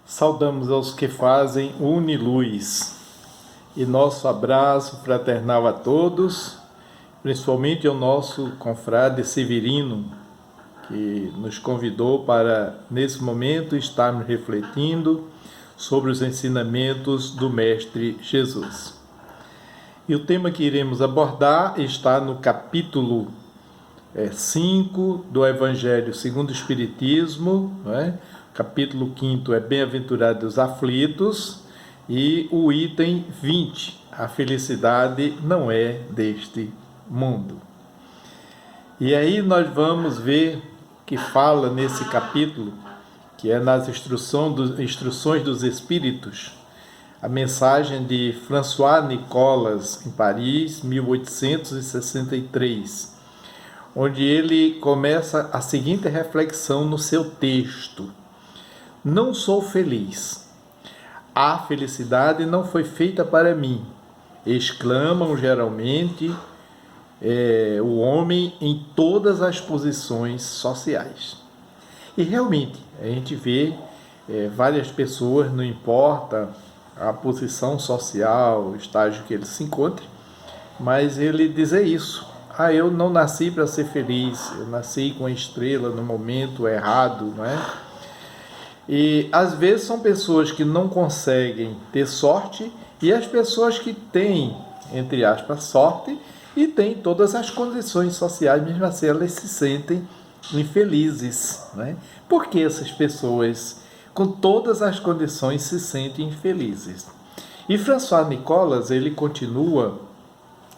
Saudamos aos que fazem Uniluz e nosso abraço fraternal a todos, principalmente ao nosso confrade Severino, que nos convidou para, nesse momento, estarmos refletindo sobre os ensinamentos do Mestre Jesus. E o tema que iremos abordar está no capítulo 5 do Evangelho segundo o Espiritismo, capítulo 5 é Bem-aventurados os aflitos, e o item 20, a felicidade não é deste mundo. E aí nós vamos ver que fala nesse capítulo, que é nas instruções dos Espíritos, a mensagem de François Nicolas, em Paris, 1863, onde ele começa a seguinte reflexão no seu texto: não sou feliz. A felicidade não foi feita para mim, exclamam geralmente o homem em todas as posições sociais. E realmente, a gente vê várias pessoas, não importa a posição social, o estágio que ele se encontre, mas ele dizer isso: eu não nasci para ser feliz, eu nasci com a estrela no momento errado, não é? E às vezes são pessoas que não conseguem ter sorte, e as pessoas que têm, entre aspas, sorte e têm todas as condições sociais, mesmo assim elas se sentem infelizes, né? Por que essas pessoas, com todas as condições, se sentem infelizes? E François Nicolas, ele continua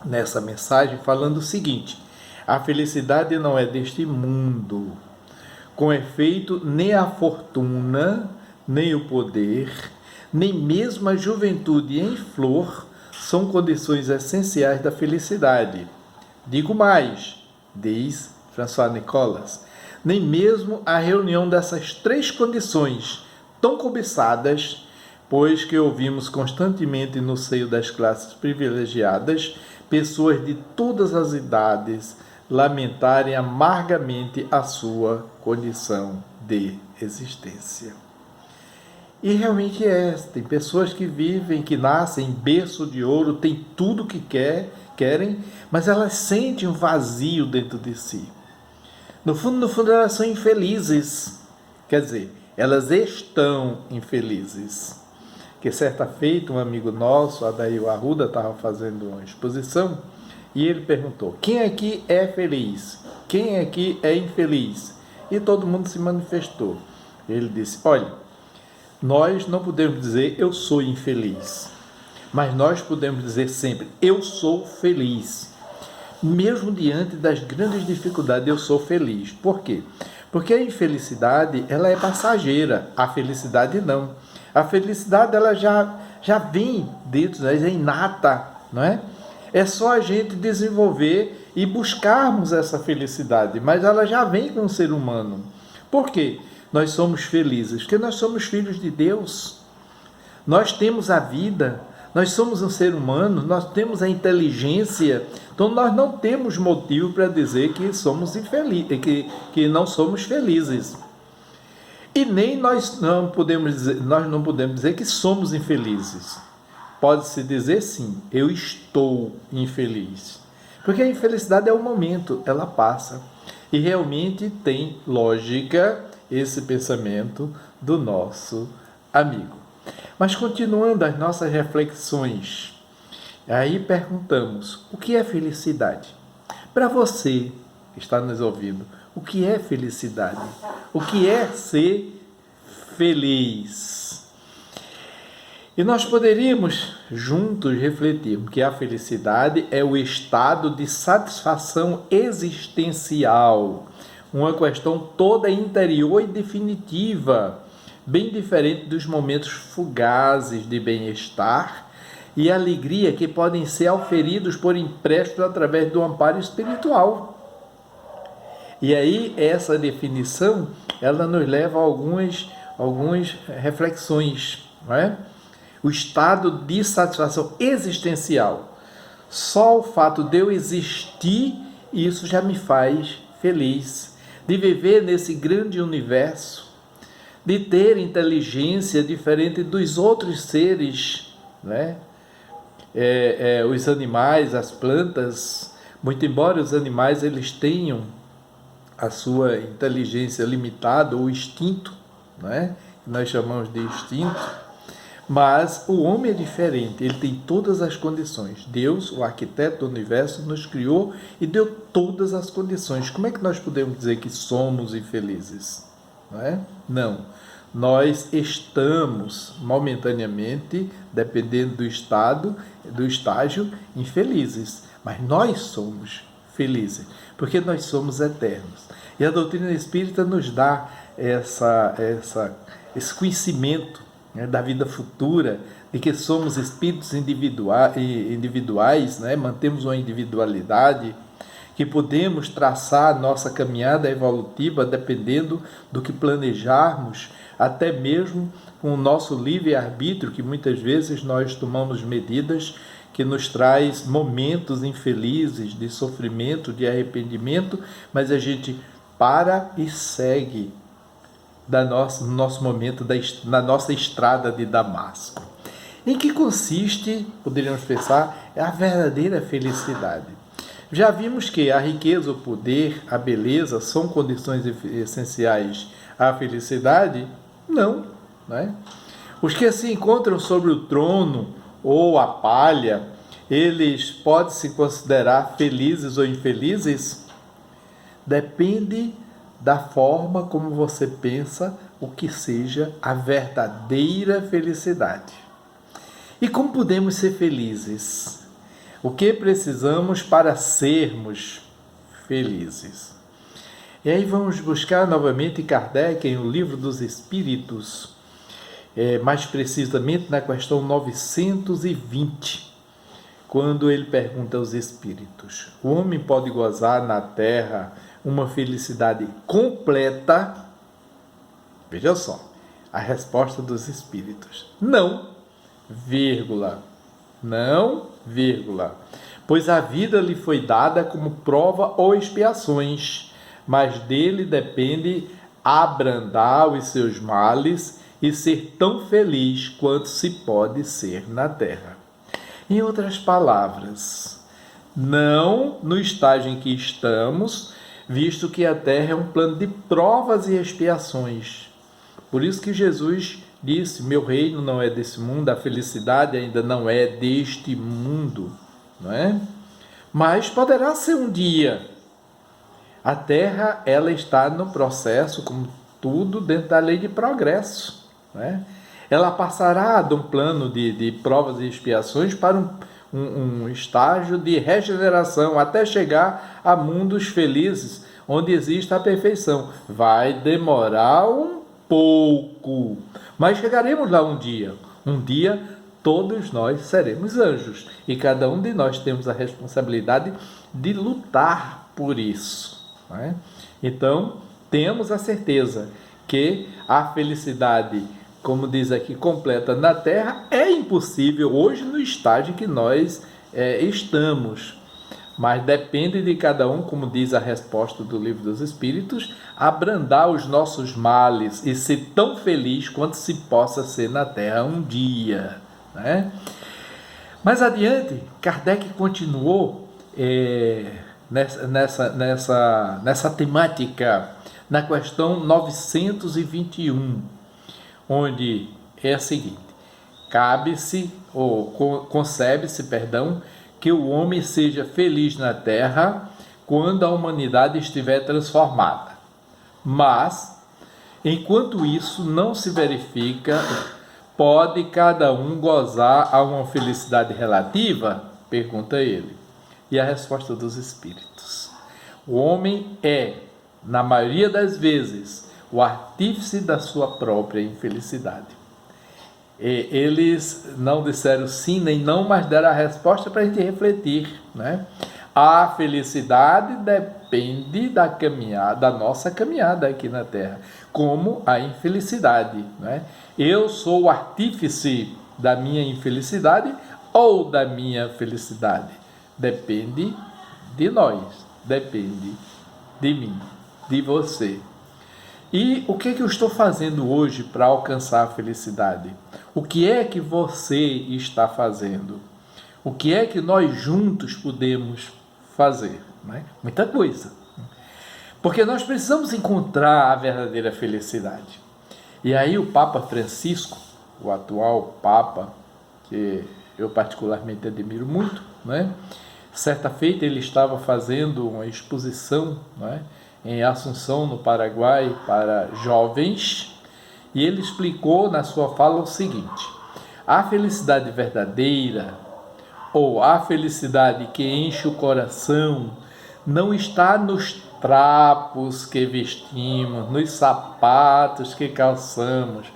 nessa mensagem falando o seguinte: a felicidade não é deste mundo. Com efeito, nem a fortuna, nem o poder, nem mesmo a juventude em flor são condições essenciais da felicidade. Digo mais, diz François Nicolas, nem mesmo a reunião dessas três condições tão cobiçadas, pois que ouvimos constantemente no seio das classes privilegiadas pessoas de todas as idades lamentarem amargamente a sua condição de existência. E realmente tem pessoas que vivem, que nascem em berço de ouro, têm tudo o que querem, mas elas sentem um vazio dentro de si. No fundo, elas são infelizes. Quer dizer, elas estão infelizes. Que certa feita, um amigo nosso, Adair Arruda, estava fazendo uma exposição, e ele perguntou: quem aqui é feliz? Quem aqui é infeliz? E todo mundo se manifestou. Ele disse: olha, nós não podemos dizer eu sou infeliz, mas nós podemos dizer sempre eu sou feliz. Mesmo diante das grandes dificuldades, eu sou feliz. Por quê? Porque a infelicidade, ela é passageira, a felicidade não. A felicidade, ela já vem dentro, é inata, não é? É só a gente desenvolver e buscarmos essa felicidade, mas ela já vem com o ser humano. Por quê? Nós somos felizes, porque nós somos filhos de Deus. Nós temos a vida, nós somos um ser humano, nós temos a inteligência, então nós não temos motivo para dizer que somos infelizes, que não somos felizes. E nem nós não podemos dizer que somos infelizes. Pode-se dizer sim, eu estou infeliz. Porque a infelicidade é o momento, ela passa. E realmente tem lógica esse pensamento do nosso amigo. Mas continuando as nossas reflexões, aí perguntamos: o que é felicidade? Para você que está nos ouvindo, o que é felicidade? O que é ser feliz? E nós poderíamos juntos refletir que a felicidade é o estado de satisfação existencial, uma questão toda interior e definitiva, bem diferente dos momentos fugazes de bem-estar e alegria que podem ser auferidos por empréstimo através do amparo espiritual. E aí essa definição, ela nos leva a algumas reflexões, não é? O estado de satisfação existencial. Só o fato de eu existir, isso já me faz feliz. De viver nesse grande universo, de ter inteligência diferente dos outros seres, né? Os animais, as plantas, muito embora os animais eles tenham a sua inteligência limitada ou instinto, né? Que nós chamamos de instinto, mas o homem é diferente, ele tem todas as condições. Deus, o arquiteto do universo, nos criou e deu todas as condições. Como é que nós podemos dizer que somos infelizes? Não é? Não. Nós estamos momentaneamente, dependendo do estágio, infelizes. Mas nós somos felizes, porque nós somos eternos. E a doutrina espírita nos dá esse conhecimento, né, da vida futura, de que somos espíritos individuais, né, mantemos uma individualidade, que podemos traçar nossa caminhada evolutiva dependendo do que planejarmos, até mesmo com o nosso livre-arbítrio, que muitas vezes nós tomamos medidas que nos traz momentos infelizes de sofrimento, de arrependimento, mas a gente para e segue no nosso momento, na nossa estrada de Damasco. Em que consiste, poderíamos pensar, a verdadeira felicidade? Já vimos que a riqueza, o poder, a beleza são condições essenciais à felicidade? Não, né? Os que se encontram sobre o trono ou a palha, eles podem se considerar felizes ou infelizes? Depende da forma como você pensa o que seja a verdadeira felicidade. E como podemos ser felizes? O que precisamos para sermos felizes? E aí vamos buscar novamente Kardec em O Livro dos Espíritos, mais precisamente na questão 920, quando ele pergunta aos espíritos: o homem pode gozar na terra uma felicidade completa? Veja só, a resposta dos espíritos: não, vírgula, não, vírgula, pois a vida lhe foi dada como prova ou expiações, mas dele depende abrandar os seus males e ser tão feliz quanto se pode ser na terra. Em outras palavras, não no estágio em que estamos, visto que a terra é um plano de provas e expiações. Por isso que Jesus disse: meu reino não é desse mundo, a felicidade ainda não é deste mundo, não é? Mas poderá ser um dia. A Terra, ela está no processo, como tudo, dentro da lei de progresso, não é? Ela passará de um plano de provas e expiações para um estágio de regeneração, até chegar a mundos felizes, onde existe a perfeição. Vai demorar um pouco, mas chegaremos lá um dia. Um dia todos nós seremos anjos e cada um de nós temos a responsabilidade de lutar por isso, não é? Então temos a certeza que a felicidade, como diz aqui, completa na Terra é impossível hoje no estágio que nós estamos. Mas depende de cada um, como diz a resposta do Livro dos Espíritos, abrandar os nossos males e ser tão feliz quanto se possa ser na Terra um dia, né? Mais adiante, Kardec continuou nessa temática, na questão 921, onde é a seguinte: concebe-se, que o homem seja feliz na Terra quando a humanidade estiver transformada. Mas, enquanto isso não se verifica, pode cada um gozar a uma felicidade relativa? Pergunta ele. E a resposta dos espíritos: o homem é, na maioria das vezes, o artífice da sua própria infelicidade. Eles não disseram sim nem não, mas deram a resposta para a gente refletir, né? A felicidade depende da nossa caminhada aqui na Terra, como a infelicidade, né? Eu sou o artífice da minha infelicidade ou da minha felicidade? Depende de nós, depende de mim, de você. E o que é que eu estou fazendo hoje para alcançar a felicidade? O que é que você está fazendo? O que é que nós juntos podemos fazer? Né? Muita coisa. Porque nós precisamos encontrar a verdadeira felicidade. E aí o Papa Francisco, o atual Papa, que eu particularmente admiro muito, né? Certa feita ele estava fazendo uma exposição, né, em Assunção, no Paraguai, para jovens, e ele explicou na sua fala o seguinte: a felicidade verdadeira, ou a felicidade que enche o coração, não está nos trapos que vestimos, nos sapatos que calçamos,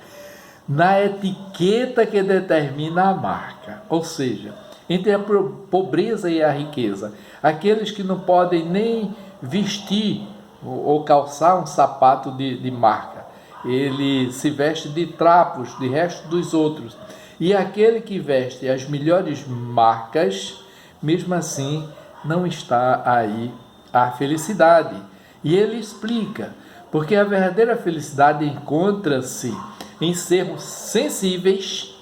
na etiqueta que determina a marca. Ou seja, entre a pobreza e a riqueza, aqueles que não podem nem vestir ou calçar um sapato de marca, ele se veste de trapos, de resto dos outros. E aquele que veste as melhores marcas, mesmo assim, não está aí a felicidade. E ele explica, porque a verdadeira felicidade encontra-se em sermos sensíveis,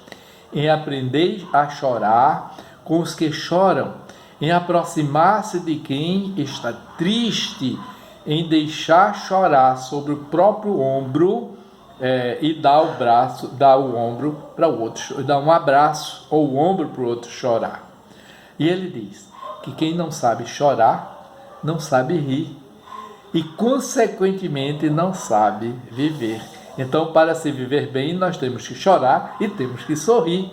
em aprender a chorar com os que choram, em aproximar-se de quem está triste, em deixar chorar sobre o próprio ombro e dar o ombro para o outro, dar um abraço ou o ombro para o outro chorar. E ele diz que quem não sabe chorar, não sabe rir e, consequentemente, não sabe viver. Então, para se viver bem, nós temos que chorar e temos que sorrir.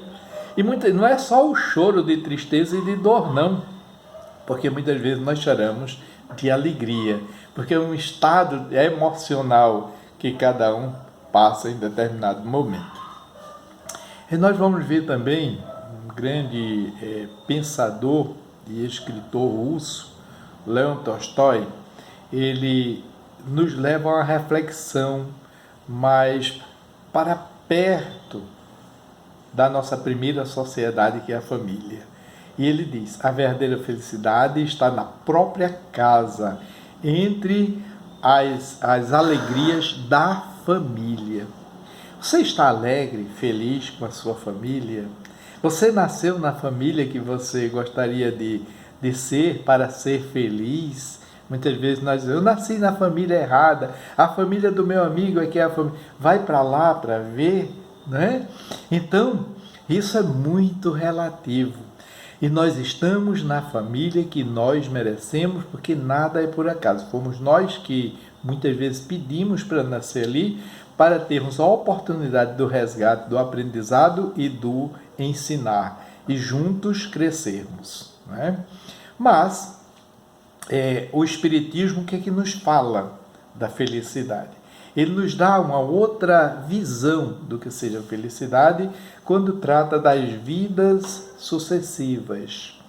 E não é só o choro de tristeza e de dor, não. Porque muitas vezes nós choramos de alegria. Porque é um estado emocional que cada um passa em determinado momento. E nós vamos ver também um grande pensador e escritor russo, Leon Tolstói. Ele nos leva a uma reflexão mais para perto da nossa primeira sociedade, que é a família. E ele diz: a verdadeira felicidade está na própria casa, entre as alegrias da família. Você está alegre, feliz com a sua família? Você nasceu na família que você gostaria de ser para ser feliz? Muitas vezes nós dizemos: eu nasci na família errada, a família do meu amigo é que é a família. Vai para lá para ver, né? Então, isso é muito relativo. E nós estamos na família que nós merecemos, porque nada é por acaso. Fomos nós que muitas vezes pedimos para nascer ali, para termos a oportunidade do resgate, do aprendizado e do ensinar, e juntos crescermos, né? Mas o Espiritismo, o que é que nos fala da felicidade? Ele nos dá uma outra visão do que seja felicidade quando trata das vidas sucessivas,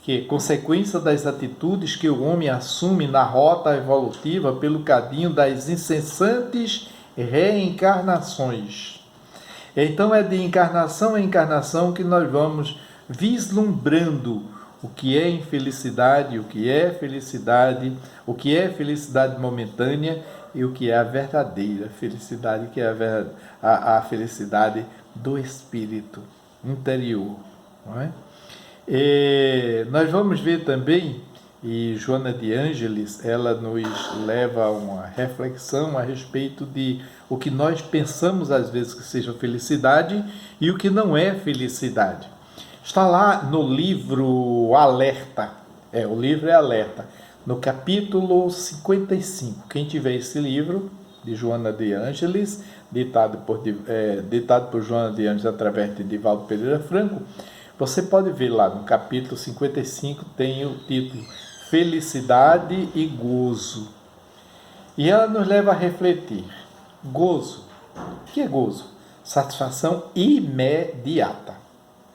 que é consequência das atitudes que o homem assume na rota evolutiva pelo caminho das incessantes reencarnações. Então é de encarnação em encarnação que nós vamos vislumbrando o que é infelicidade, o que é felicidade, o que é felicidade momentânea e o que é a verdadeira felicidade, que é a felicidade do espírito interior. Não é? E nós vamos ver também, e Joana de Ângeles, ela nos leva a uma reflexão a respeito de o que nós pensamos às vezes que seja felicidade e o que não é felicidade. Está lá no livro Alerta, o livro é Alerta, no capítulo 55. Quem tiver esse livro, de Joana de Ângeles, ditado por Joana de Ângeles através de Divaldo Pereira Franco, você pode ver lá no capítulo 55, tem o título Felicidade e Gozo. E ela nos leva a refletir. Gozo. O que é gozo? Satisfação imediata,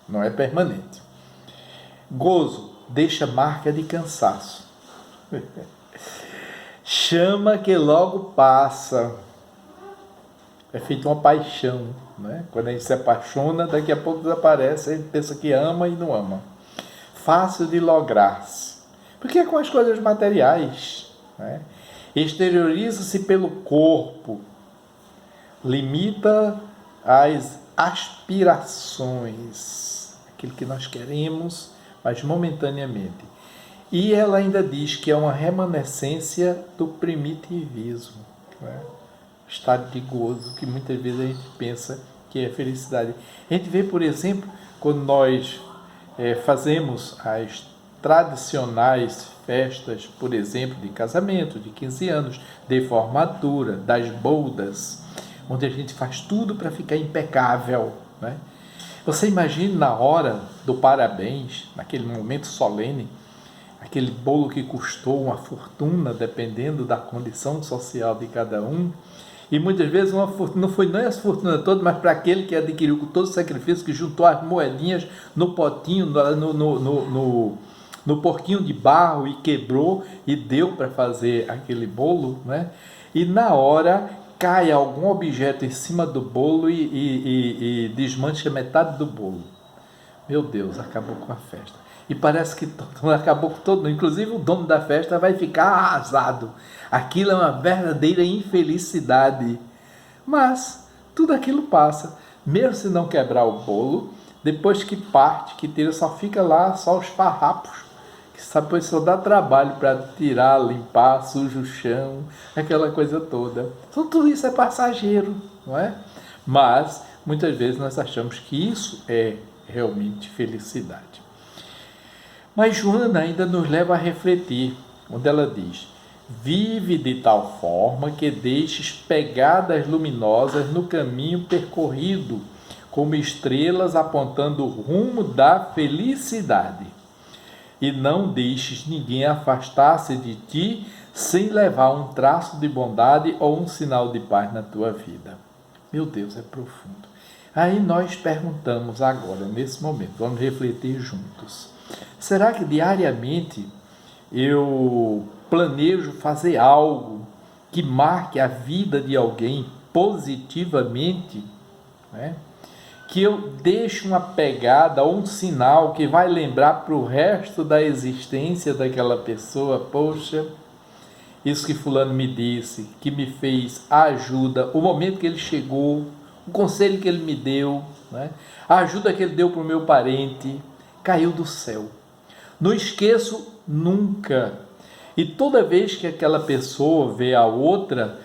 não é permanente. Gozo deixa marca de cansaço. Chama que logo passa. É feito uma paixão, né? Quando a gente se apaixona, daqui a pouco desaparece, a gente pensa que ama e não ama. Fácil de lograr-se. Porque é com as coisas materiais, né? exterioriza-se pelo corpo, limita as aspirações, aquilo que nós queremos, mas momentaneamente. E ela ainda diz que é uma remanescência do primitivismo, né? Estado de gozo, que muitas vezes a gente pensa que é felicidade. A gente vê, por exemplo, quando nós fazemos as tradicionais festas, por exemplo, de casamento, de 15 anos, de formatura, das boldas, onde a gente faz tudo para ficar impecável, né? Você imagina na hora do parabéns, naquele momento solene, aquele bolo que custou uma fortuna, dependendo da condição social de cada um, e muitas vezes uma fortuna, não foi nem a fortuna toda, mas para aquele que adquiriu com todo o sacrifício, que juntou as moedinhas no potinho, no porquinho de barro e quebrou e deu para fazer aquele bolo, né? E na hora cai algum objeto em cima do bolo e desmancha metade do bolo. Meu Deus, acabou com a festa. E parece que acabou com todo, inclusive o dono da festa vai ficar arrasado. Aquilo é uma verdadeira infelicidade. Mas tudo aquilo passa. Mesmo se não quebrar o bolo, depois que parte, que tira, só fica lá só os farrapos. Que depois só dá trabalho para tirar, limpar, suja o chão, aquela coisa toda. Então tudo isso é passageiro, não é? Mas muitas vezes nós achamos que isso é realmente felicidade. Mas Joana ainda nos leva a refletir, onde ela diz: vive de tal forma que deixes pegadas luminosas no caminho percorrido, como estrelas apontando o rumo da felicidade. E não deixes ninguém afastar-se de ti sem levar um traço de bondade ou um sinal de paz na tua vida. Meu Deus, é profundo. Aí nós perguntamos agora, nesse momento, vamos refletir juntos. Será que diariamente eu planejo fazer algo que marque a vida de alguém positivamente, né? Que eu deixe uma pegada ou um sinal que vai lembrar para o resto da existência daquela pessoa: poxa, isso que fulano me disse, que me fez a ajuda, o momento que ele chegou, o conselho que ele me deu, né? A ajuda que ele deu para o meu parente, caiu do céu. Não esqueço nunca. E toda vez que aquela pessoa vê a outra,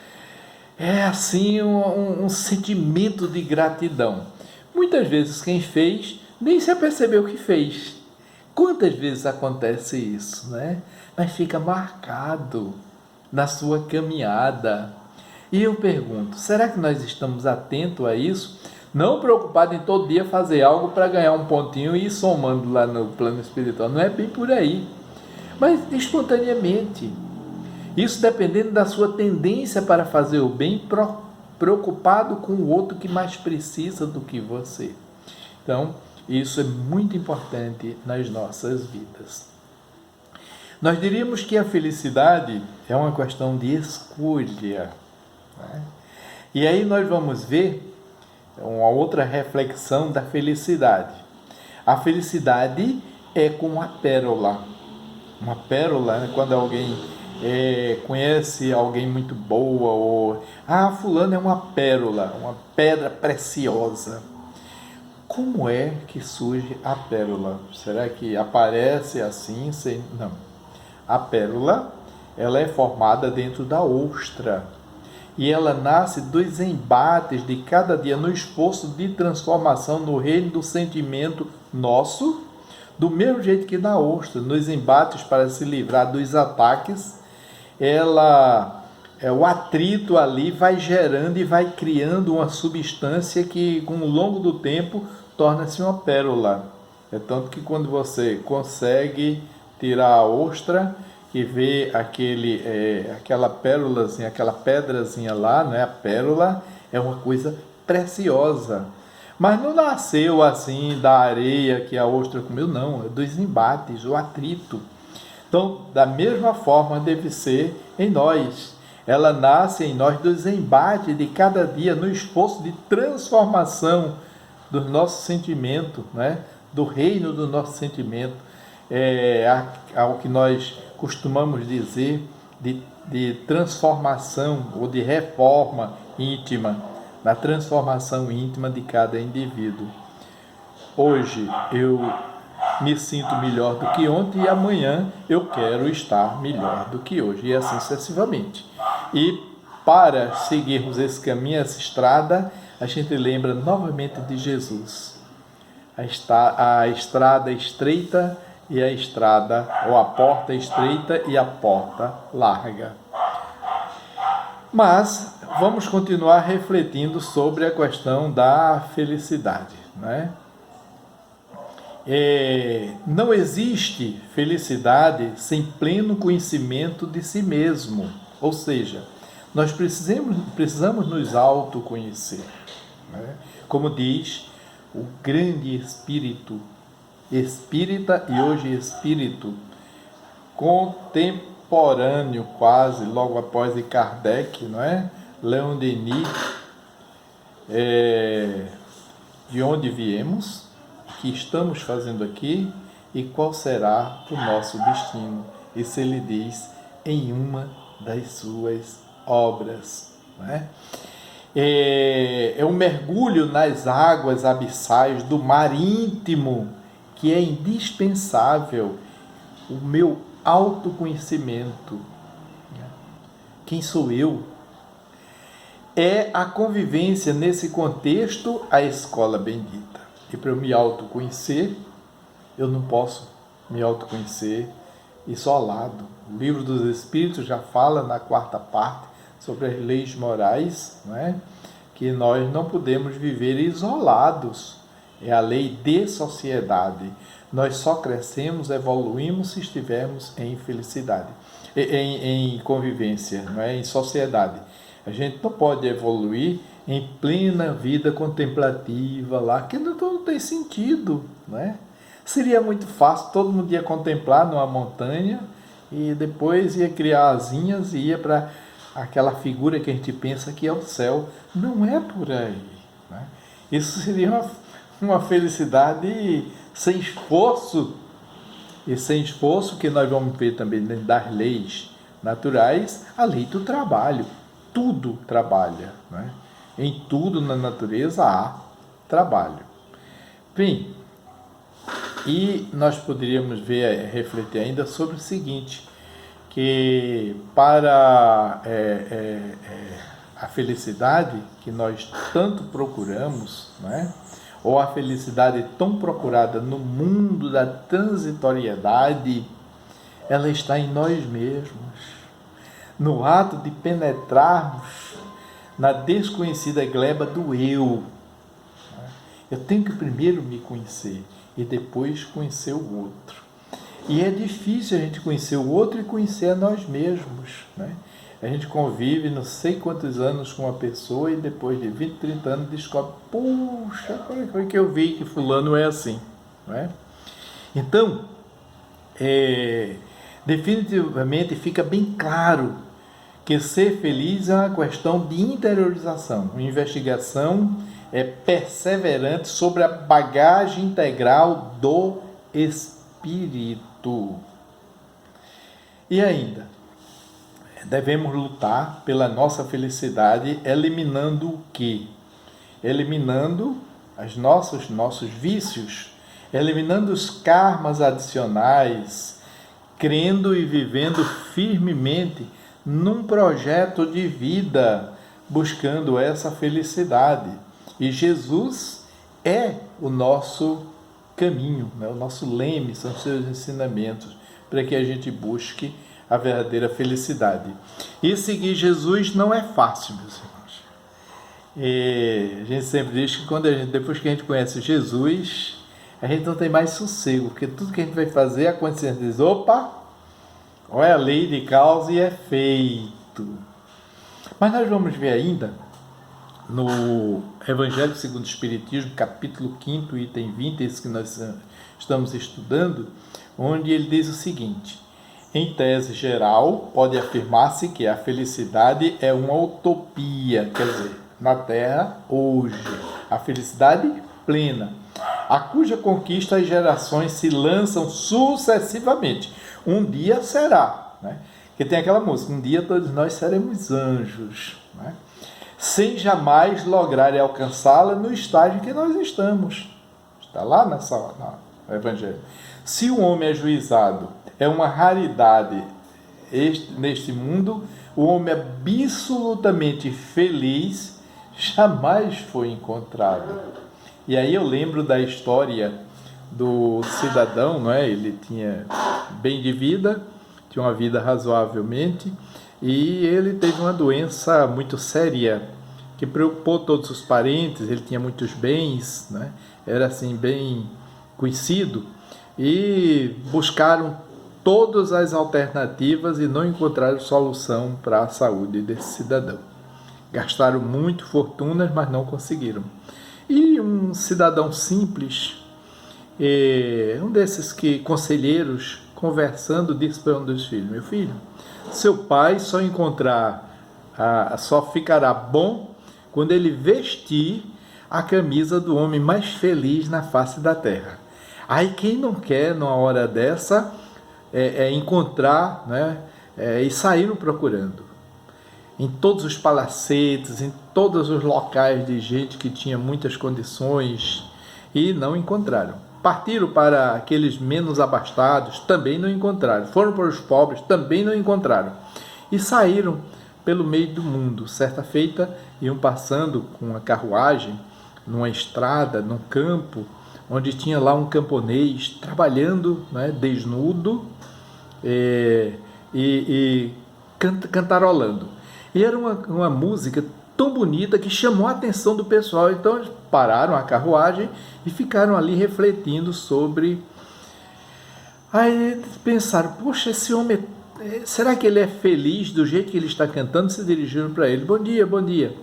é assim um sentimento de gratidão. Muitas vezes quem fez nem se apercebeu que fez. Quantas vezes acontece isso, né? Mas fica marcado na sua caminhada. E eu pergunto, será que nós estamos atentos a isso? Não preocupado em todo dia fazer algo para ganhar um pontinho e ir somando lá no plano espiritual. Não é bem por aí. Mas espontaneamente. Isso dependendo da sua tendência para fazer o bem, preocupado com o outro que mais precisa do que você. Então, isso é muito importante nas nossas vidas. Nós diríamos que a felicidade é uma questão de escolha, né? E aí nós vamos ver uma outra reflexão da felicidade. A felicidade é como a pérola. Uma pérola, né? Quando alguém conhece alguém muito boa, ou fulano é uma pérola, uma pedra preciosa. Como é que surge a pérola? Será que aparece assim? Não. A pérola, ela é formada dentro da ostra. E ela nasce dos embates de cada dia no esforço de transformação no reino do sentimento nosso, do mesmo jeito que na ostra, nos embates para se livrar dos ataques, o atrito ali vai gerando e vai criando uma substância que, com o longo do tempo, torna-se uma pérola. É tanto que quando você consegue tirar a ostra e vê aquela pérolazinha, aquela pedrazinha lá, não é? A pérola é uma coisa preciosa. Mas não nasceu assim da areia que a ostra comeu, não. É dos embates, o atrito. Então, da mesma forma deve ser em nós. Ela nasce em nós dos embates de cada dia no esforço de transformação do nosso sentimento, né? Do reino do nosso sentimento. Ao que nós costumamos dizer de transformação ou de reforma íntima, na transformação íntima de cada indivíduo. Hoje eu me sinto melhor do que ontem e amanhã eu quero estar melhor do que hoje, e assim sucessivamente. E para seguirmos esse caminho, essa estrada, a gente lembra novamente de Jesus. A estrada estreita e a estrada, ou a porta estreita e a porta larga. Mas vamos continuar refletindo sobre a questão da felicidade, né? Não existe felicidade sem pleno conhecimento de si mesmo. Ou seja, nós precisamos nos autoconhecer, né? Como diz o grande espírita e hoje espírito contemporâneo, quase logo após de Kardec, não é? Leon Denis, de onde viemos, o que estamos fazendo aqui e qual será o nosso destino. Isso ele diz em uma das suas obras, não é? É um mergulho nas águas abissais do mar íntimo que é indispensável, o meu autoconhecimento. Quem sou eu? É a convivência nesse contexto a escola bendita. E para eu me autoconhecer, eu não posso me autoconhecer isolado. O Livro dos Espíritos já fala na 4ª parte sobre as leis morais, não é? Que nós não podemos viver isolados. É a lei de sociedade. Nós só crescemos, evoluímos se estivermos em felicidade, em convivência, não é? Em sociedade. A gente não pode evoluir em plena vida contemplativa lá, que não tem sentido, não é? Seria muito fácil, todo mundo ia contemplar numa montanha e depois ia criar asinhas e ia para aquela figura que a gente pensa que é o céu. Não é por aí, né? Isso seria uma felicidade sem esforço, e sem esforço que nós vamos ver também dentro das leis naturais, a lei do trabalho. Tudo trabalha, né? Em tudo na natureza há trabalho. Bem, e nós poderíamos refletir ainda sobre o seguinte, que para a felicidade que nós tanto procuramos, né? Ou a felicidade tão procurada no mundo da transitoriedade, ela está em nós mesmos, no ato de penetrarmos na desconhecida gleba do eu. Eu tenho que primeiro me conhecer e depois conhecer o outro. E é difícil a gente conhecer o outro e conhecer a nós mesmos, né? A gente convive não sei quantos anos com uma pessoa e depois de 20, 30 anos descobre, puxa, como foi que eu vi que fulano é assim, não é? Então, definitivamente fica bem claro que ser feliz é uma questão de interiorização, uma investigação perseverante sobre a bagagem integral do espírito. E ainda, devemos lutar pela nossa felicidade, eliminando o quê? Eliminando nossos vícios, eliminando os karmas adicionais, crendo e vivendo firmemente num projeto de vida, buscando essa felicidade. E Jesus é o nosso caminho, né? O nosso leme, são os seus ensinamentos, para que a gente busque a verdadeira felicidade. E seguir Jesus não é fácil, meus irmãos. E a gente sempre diz que depois que a gente conhece Jesus, a gente não tem mais sossego, porque tudo que a gente vai fazer, a consciência diz, opa, olha a lei de causa e efeito. Mas nós vamos ver ainda, no Evangelho segundo o Espiritismo, capítulo 5º, item 20, esse que nós estamos estudando, onde ele diz o seguinte: em tese geral, pode afirmar-se que a felicidade é uma utopia, quer dizer, na Terra hoje, a felicidade plena, a cuja conquista as gerações se lançam sucessivamente. Um dia será, né? Porque tem aquela música, um dia todos nós seremos anjos, né? Sem jamais lograr e alcançá-la no estágio que nós estamos. Está lá no Evangelho. Se o homem ajuizado é uma raridade neste mundo, o homem absolutamente feliz jamais foi encontrado. E aí eu lembro da história do cidadão, não é? Ele tinha bem de vida, tinha uma vida razoavelmente, e ele teve uma doença muito séria que preocupou todos os parentes. Ele tinha muitos bens, né? Era assim bem conhecido, e buscaram todas as alternativas e não encontraram solução para a saúde desse cidadão. Gastaram muito fortunas, mas não conseguiram. E um cidadão simples, um desses conselheiros, conversando, disse para um dos filhos: meu filho, seu pai só ficará bom quando ele vestir a camisa do homem mais feliz na face da terra. Aí quem não quer, numa hora dessa, encontrar, né, e saíram procurando em todos os palacetes, em todos os locais de gente que tinha muitas condições, e não encontraram. Partiram para aqueles menos abastados, também não encontraram. Foram para os pobres, também não encontraram. E saíram pelo meio do mundo. Certa feita, iam passando com uma carruagem numa estrada, num campo, onde tinha lá um camponês trabalhando, né, desnudo, e cantarolando. E era uma música tão bonita que chamou a atenção do pessoal. Então eles pararam a carruagem e ficaram ali refletindo sobre. Aí pensaram: poxa, esse homem, será que ele é feliz do jeito que ele está cantando? Se dirigiram para ele: bom dia, bom dia.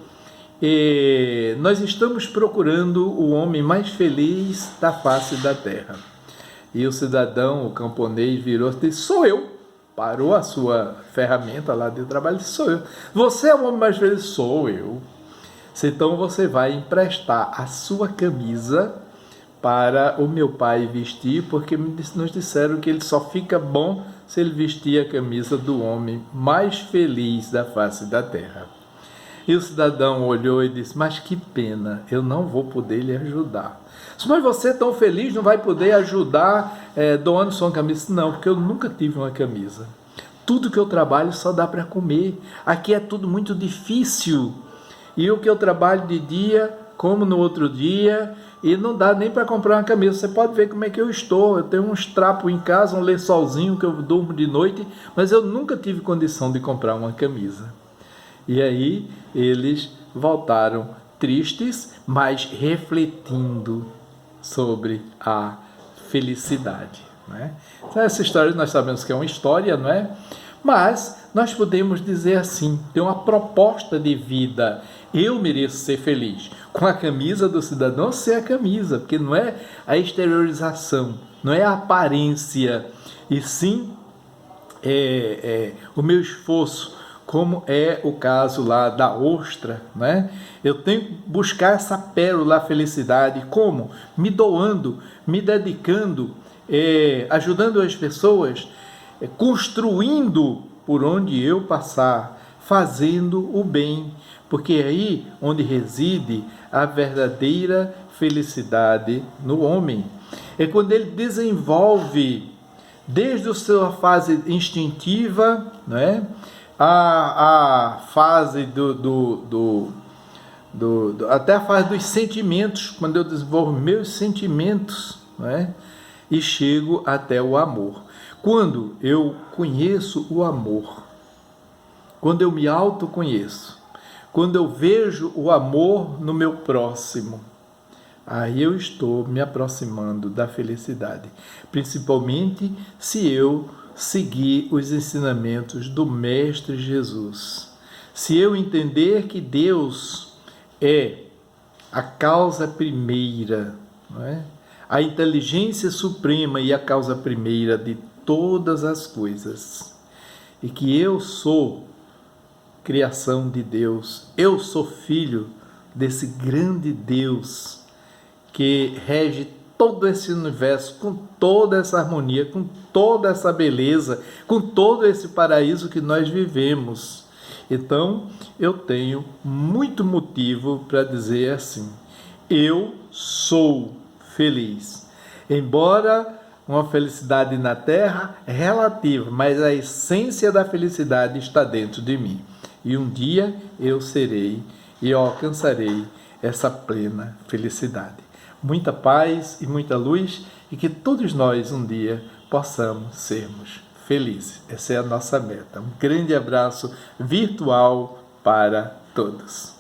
Nós estamos procurando o homem mais feliz da face da terra. E o cidadão, o camponês, virou e disse: sou eu. Parou a sua ferramenta lá de trabalho e disse: sou eu. Você é o homem mais feliz? Sou eu. Então você vai emprestar a sua camisa para o meu pai vestir, porque nos disseram que ele só fica bom se ele vestir a camisa do homem mais feliz da face da terra. E o cidadão olhou e disse: mas que pena, eu não vou poder lhe ajudar. Mas você tão feliz, não vai poder ajudar doando sua camisa? Não, porque eu nunca tive uma camisa. Tudo que eu trabalho só dá para comer. Aqui é tudo muito difícil. E o que eu trabalho de dia, como no outro dia, e não dá nem para comprar uma camisa. Você pode ver como é que eu estou. Eu tenho uns trapos em casa, um lençolzinho que eu durmo de noite, mas eu nunca tive condição de comprar uma camisa. E aí eles voltaram tristes, mas refletindo sobre a felicidade, né? Então, essa história nós sabemos que é uma história, não é? Mas nós podemos dizer assim: tem uma proposta de vida. Eu mereço ser feliz. Com a camisa do cidadão, ser a camisa, porque não é a exteriorização, não é a aparência, e sim o meu esforço, como é o caso lá da ostra, né? Eu tenho que buscar essa pérola, a felicidade, como? Me doando, me dedicando, ajudando as pessoas, construindo por onde eu passar, fazendo o bem, porque é aí onde reside a verdadeira felicidade no homem. É quando ele desenvolve, desde a sua fase instintiva, né, a fase até a fase dos sentimentos, quando eu desenvolvo meus sentimentos, né, e chego até o amor. Quando eu conheço o amor, quando eu me autoconheço, quando eu vejo o amor no meu próximo, aí eu estou me aproximando da felicidade, principalmente se eu seguir os ensinamentos do Mestre Jesus. Se eu entender que Deus é a causa primeira, não é? A inteligência suprema e a causa primeira de todas as coisas, e que eu sou criação de Deus, eu sou filho desse grande Deus que rege todo esse universo, com toda essa harmonia, com toda essa beleza, com todo esse paraíso que nós vivemos. Então, eu tenho muito motivo para dizer assim: eu sou feliz. Embora uma felicidade na terra relativa, mas a essência da felicidade está dentro de mim. E um dia eu serei e eu alcançarei essa plena felicidade. Muita paz e muita luz, e que todos nós um dia possamos sermos felizes. Essa é a nossa meta. Um grande abraço virtual para todos.